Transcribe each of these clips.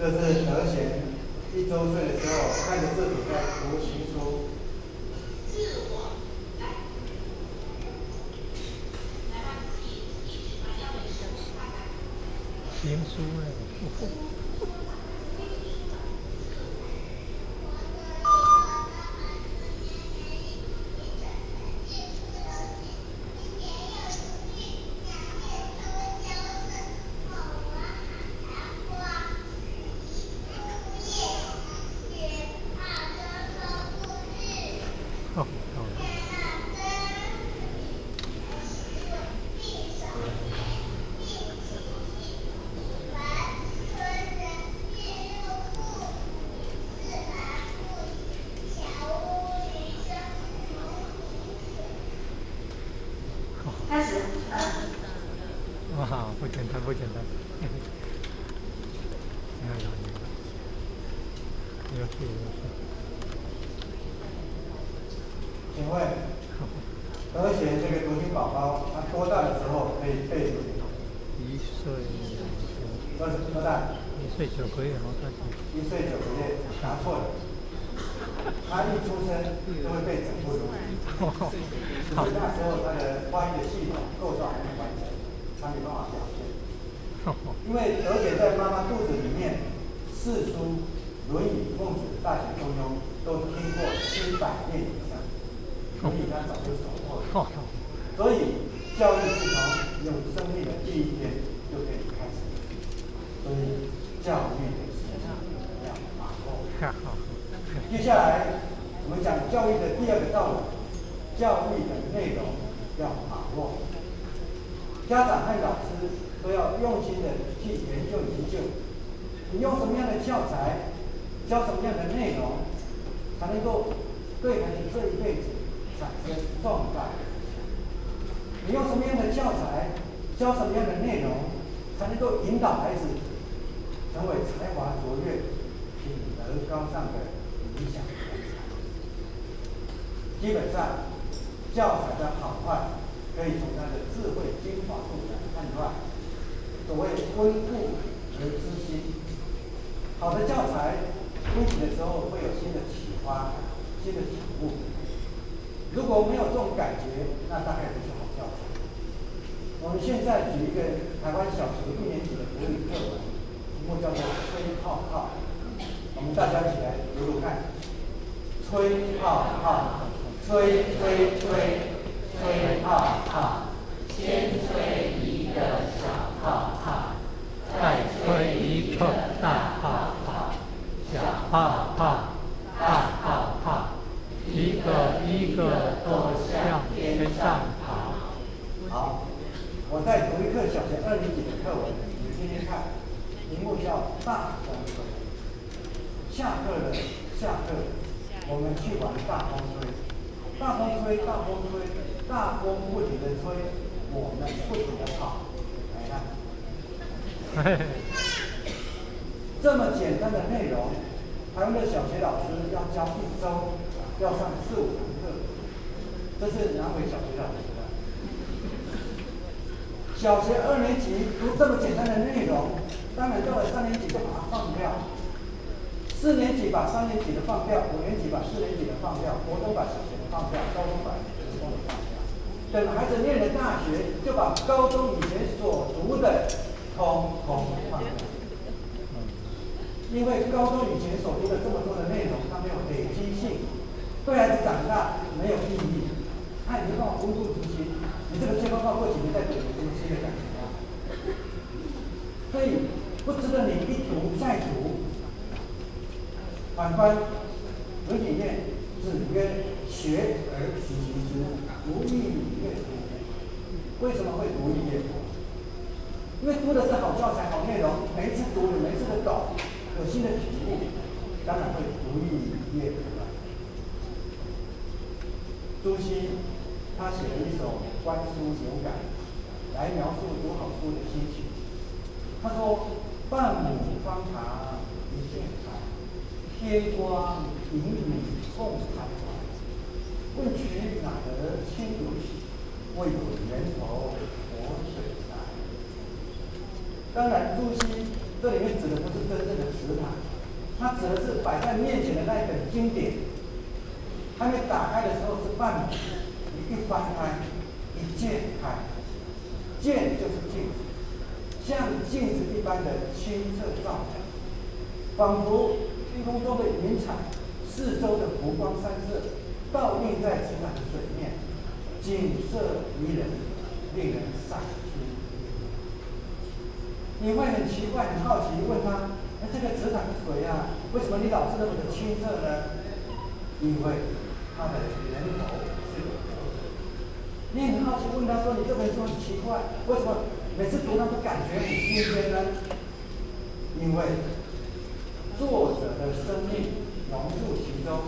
这是德贤1周岁的时候看着自己在读行书。行书哎。哦，开始。哇，不简单，不简单。有趣，有趣。请问，德贤这个读心宝宝，他多大的时候可以背读？1岁多大？1岁9个月，好像1岁9个月，答错了。他一出生就会背整部读音，只是那时候他的发音的系统构造还没完成，他没办法表现。因为德贤在妈妈肚子里面，四书、论语、孟子、大学、中庸都听过700遍以上，所以他早就熟透了。所以教育是从有生命的第一天就可以开始，所以教育的时间要把握。接下来我们讲教育的第2个道理，教育的内容要把握。家长和老师都要用心的去研究，你用什么样的教材，教什么样的内容，才能够对孩子这一辈子产生重大的影响。你用什么样的教材，教什么样的内容，才能够引导孩子成为才华卓越、品德高尚的理想人才。基本上，教材的好坏可以从它的智慧精华度来判断。所谓温故而知新，好的教材读起的时候会有新的启发、新的体悟。如果没有这种感觉，那大概不是好教材。我们现在举一个台湾小学1年级的国语课文，题目叫做《吹泡泡》，我们大家一起来读读看。吹泡泡，吹吹吹，吹泡泡，先吹一个小泡泡，再吹一个大泡泡，小泡泡，大泡泡，一个一个都向天上跑。好，我再读一课小学2年级的课文，你听听看，题目叫《大风吹》。下课了，下课了，我们去玩大风吹。大风吹，大风吹，大风不停地吹，我们不停地跑。来看，这么简单的内容，台湾的小学老师要教1周，要上4、5堂课，这是南回小学老师的。小学2年级读这么简单的内容，当然到了3年级就把它放掉。4年级把3年级的放掉，5年级把4年级的放掉，国中把小学的放掉，高中把初中的放掉。等孩子念了大学，就把高中以前所读的通通放掉。因为高中以前所读的这么多的内容，它没有累积性，对孩子长大没有意义。他也没办法温故知新，你这个吹泡泡过几年再读，有什么新的感觉啊？所以不值得你一读再读。反观《论语》里面，子曰：“学而时习之，不亦乐乎？”为什么会不亦乐乎？因为读的是好教材、好内容，每一次读你每一次的懂，有新的体悟，当然会不亦乐乎了。朱熹他写了一首《观书有感》，来描述读好书的心情。他说：“半亩方塘一线开，天光隐隐共徘徊。问渠哪得清流洗？为有源头活水来。”当然，朱熹这里面指的不是真正的祠堂，它指的是摆在面前的那一本经典。还没打开的时候是半满，你一翻开，一见开，见就是镜子，像镜子一般的清澈照亮，仿佛天空中的云彩，四周的湖光山色，倒映在池塘的水面，景色宜人，令人赏心悦目。你会很奇怪、很好奇，问他：这个池塘的水啊，为什么你老是那么的清澈呢？因为它的源头是有流水。你很好奇问他说：你这本书很奇怪，为什么每次读它都感觉很新鲜呢？因为作者的生命融入其中，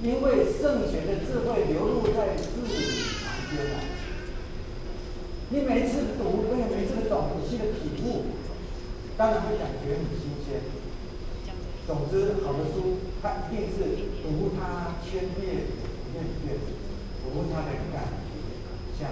因为圣贤的智慧流入在字里行间啊。你每一次读，跟每一次的懂，有新的体悟，当然会感觉很新鲜。总之，好的书，它一定是读它千遍厌倦，读它的感觉像。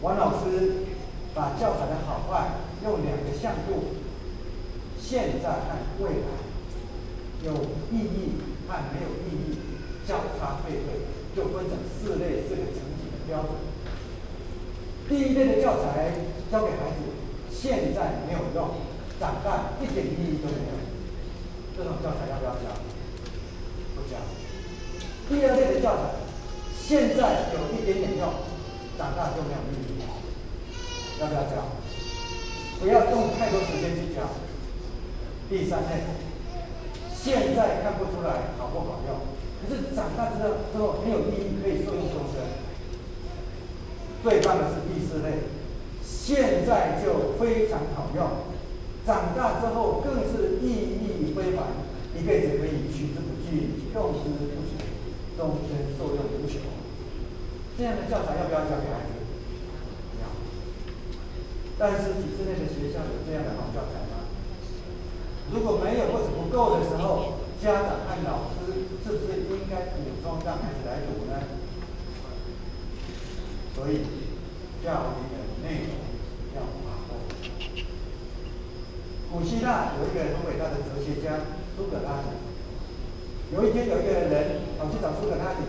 王老师把教材的好坏用2个向度，现在和未来，有意义和没有意义，交叉配对，就分成4类4个层级的标准。第一类的教材教给孩子，现在没有用，长大一点意义都没有。这种教材要不要教？不教。第二类的教材，现在有一点点用，长大就没有意义。要不要教？不要用太多时间去教。第三类，现在看不出来好不好用，可是长大之后很有意义，可以受用终身。最棒的是第4类，现在就非常好用，长大之后更是意义非凡，一辈子可以取之不尽，用之不竭，终身受用无穷。这样的教材要不要教给孩子？要。但是体制内的学校有这样的好教材吗？如果没有或者不够的时候，家长和老师是不是应该补充让孩子来读呢？所以，教育的内容要把握。古希腊有一个很伟大的哲学家苏格拉底。有一天，有一个人跑去找苏格拉底，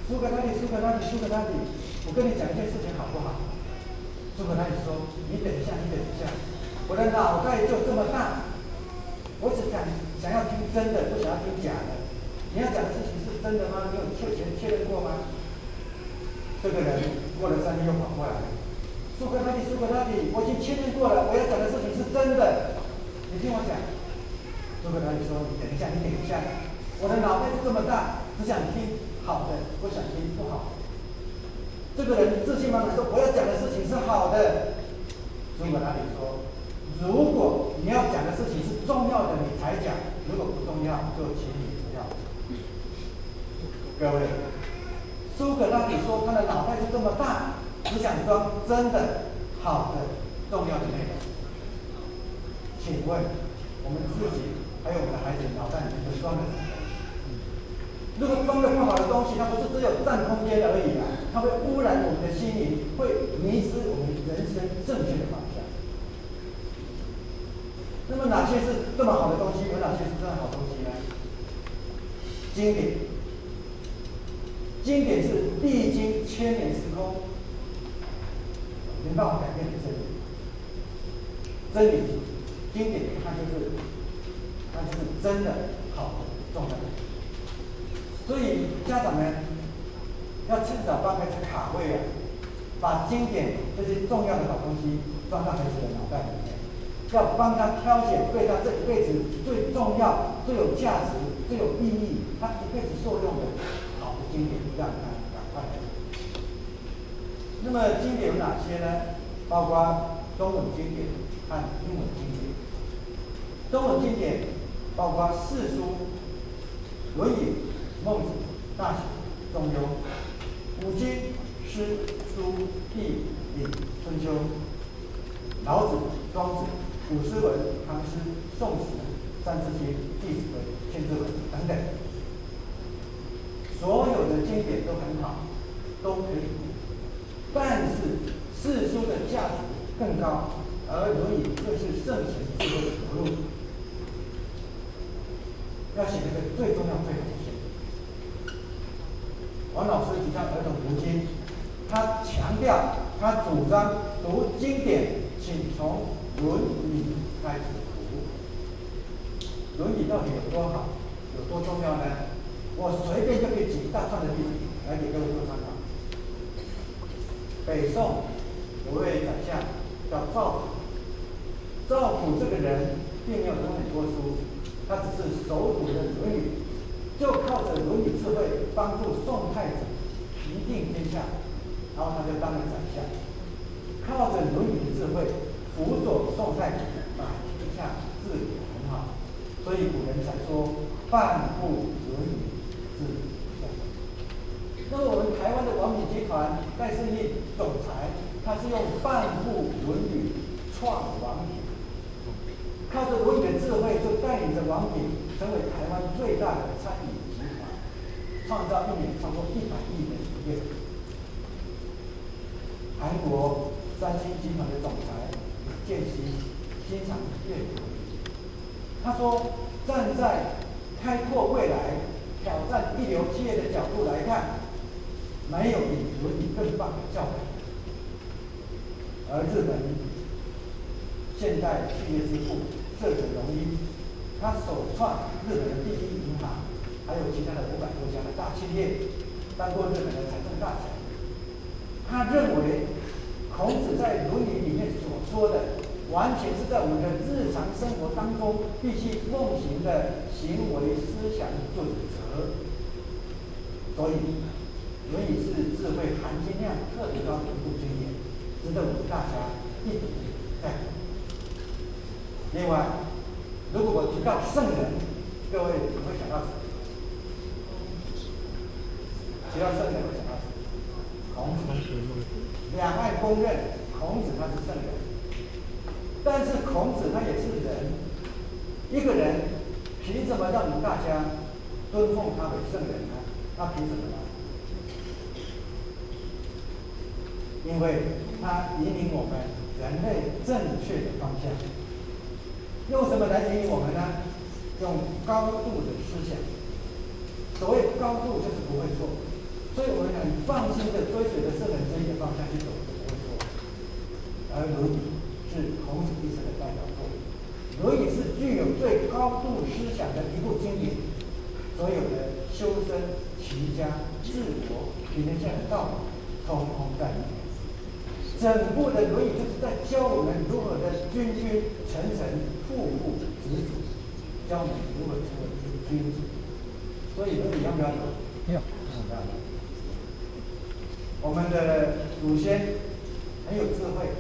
苏格拉底，我跟你讲一件事情好不好？苏格拉底说：你等一下，我的脑袋就这么大，我只想要听真的，不想要听假的。你要讲的事情是真的吗？你有确认过吗？这个人过了3天又跑过来，苏格拉底，我已经确认过了，我要讲的事情是真的，你听我讲。苏格拉底说：你等一下，我的脑袋就这么大，只想听好的，不想听不好的。这个人自信满满说：我要讲的事情是好的。苏格拉底说：如果你要讲的事情是重要的，你才讲；如果不重要，就请你不要讲。各位。苏格拉底说他的脑袋是这么大，只想装真的、好的、重要的内容。请问我们自己还有我们的孩子脑袋里面都装了什么？如果装了不好的东西，它不是只有占空间而已啊，它会污染我们的心灵，会迷失我们人生正确的方向。那么哪些是这么好的东西？有哪些是这样好东西呢？经典。经典是历经千年时空，没办法改变的真理。真理，经典，它就是真的好的重要的。所以家长们要趁早帮孩子卡位啊，把经典这些重要的好东西装到孩子的脑袋里面，要帮他挑选对他这一辈子最重要、最有价值、最有意义、他一辈子受用的好的经典，让他赶快来。那么经典有哪些呢？包括中文经典和英文经典。中文经典包括四书、论语、孟子、大学、中庸；五经、诗、书、易、礼、春秋；老子、庄子、古诗文、唐诗、宋词、三字经、弟子规、千字文等等。所有的经典都很好，都可以读，但是四书的价值更高，而轮椅更是圣贤智慧的流露。要写这个最重要、最好的写。王老师提倡儿童读经，他强调，他主张读经典，请从《论语》开始读。《论语》到底有多好，有多重要呢？我随便就可以举一大串的例子来给各位做参考。北宋有位宰相叫赵普，赵普这个人并没有读很多书，他只是手读的《论语》，就靠着《论语》智慧帮助宋太子平定天下，然后他就当了宰相，靠着《论语》的智慧辅佐宋太子把天下治理得很好，所以古人才说半部《论语》治天下。那么我们台湾的王品集团戴胜益总裁，他是用半部《论语》创王品，靠着《论语》的智慧，就带领着王品成为台湾最大的餐饮集团，创造一年超过100亿的营业额。韩国三星集团的总裁李健熙欣赏阅读，他说，站在开拓未来、挑战一流企业的角度来看，没有比《论语》更棒的教材。而日本现代企业之父歙卷荣一，他首创日本的第一银行，还有其他的500多家的大企业，当过日本的财政大臣。他认为，孔子在《论语》里面所说的，完全是在我们的日常生活当中必须奉行的行为思想准则。所以，《论语》是智慧含金量特别高的一部经典，值得我们大家一读再读。另外，如果我提到圣人，各位你会想到什么？提到圣人会想到什么？孔子。两岸公认孔子他是圣人，但是孔子他也是人，一个人凭什么让我们大家尊奉他为圣人呢？他凭什么呢？因为他引领我们人类正确的方向。用什么来引领我们呢？用高度的思想。所谓高度就是不会错，所以我们很放心的追随着圣人这一个方向去走，就不会错。而《论语》是孔子一生的代表作，《论语》是具有最高度思想的一部经典，所有的修身、齐家、治国、平天下的道理，通通在里面。整部的《论语》就是在教我们如何的君君臣臣、父父子子，教我们如何成为君子。所以《论语》要不要有？要。我们的祖先很有智慧，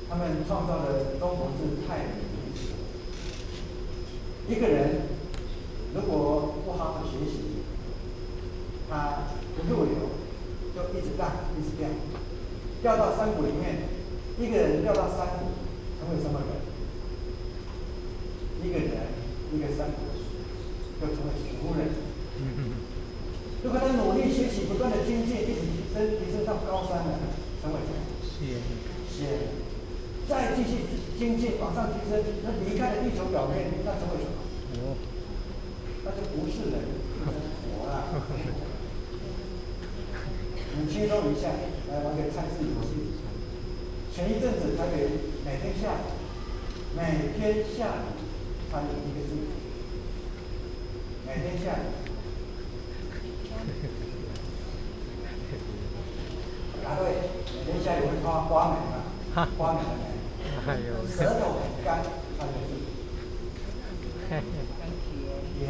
他们创造了中国式太平历史。一个人如果不好好学习，他不入流，就一直荡，一直掉，掉到山谷里面。一个人掉到山谷，成为什么人？一个人，一个山谷的水，就成为俗人。如果他努力学习，不断的精进，一直提升到高山了，成为什么？仙人。再继续精进，往上提升，那离开了地球表面，那成为什么？那就不是人，是佛了。你轻松一下，来玩个猜字游戏。前一阵子台北每天下雨，它有一个字，每天下雨。答对，每天下雨会花美嘛？花美的美。舌头很干，它就是甜。